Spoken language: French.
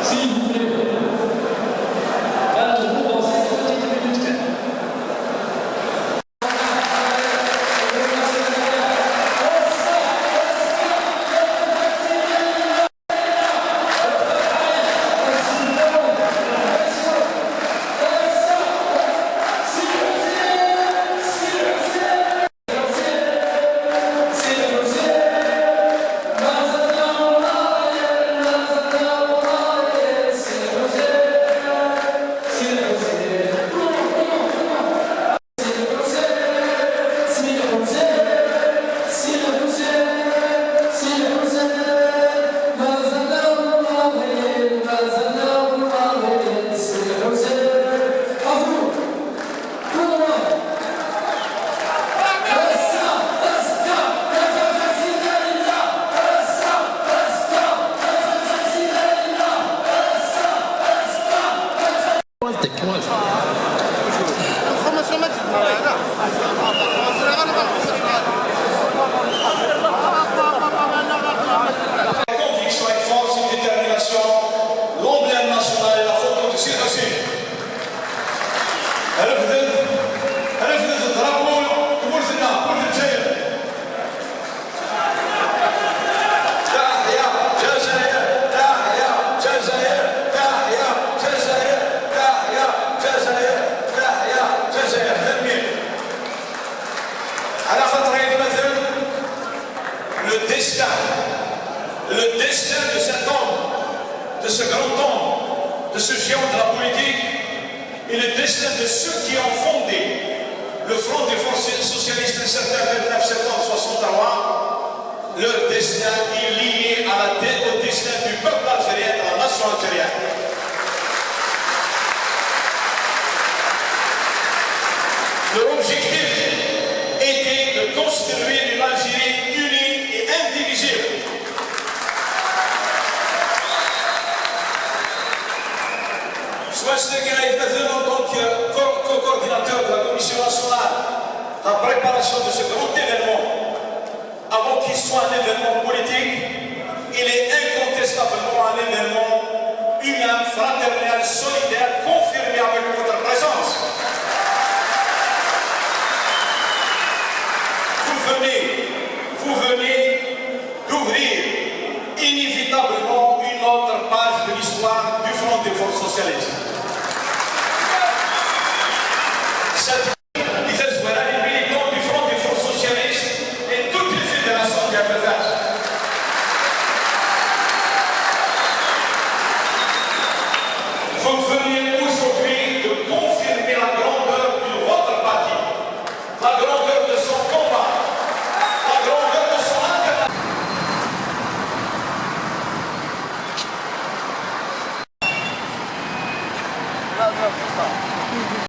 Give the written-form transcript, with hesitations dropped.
S'il vous plaît. Alors, vous dansez 30 minutes. Conviction et force et détermination, l'emblème national et la photo de Sir Hussein. رفضت الدرابول كبرتنا كل الجزائر. تحيا جزائر، تحيا جزائر، تحيا جزائر، تحيا جزائر، تحيا جزائر. تنمير. على خاطر هذا مثل le destin de cet homme, de ce grand homme, de ce géant de la politique, et le destin de ceux qui ont fondé le Front des forces socialistes le 29 septembre 63, leur destin est lié au destin du peuple algérien, de la nation algérienne. Leur objectif était de construire une Algérie unie et indivisible. Schwarzenegger maintenant en tant que co-coordinateur de la Commission nationale de la préparation de ce grand événement, avant qu'il soit un événement politique, il est incontestablement un événement humain, fraternel, solidaire, confirmé avec votre présence. Vous venez d'ouvrir inévitablement une autre page de l'histoire du Front des forces socialistes. Cette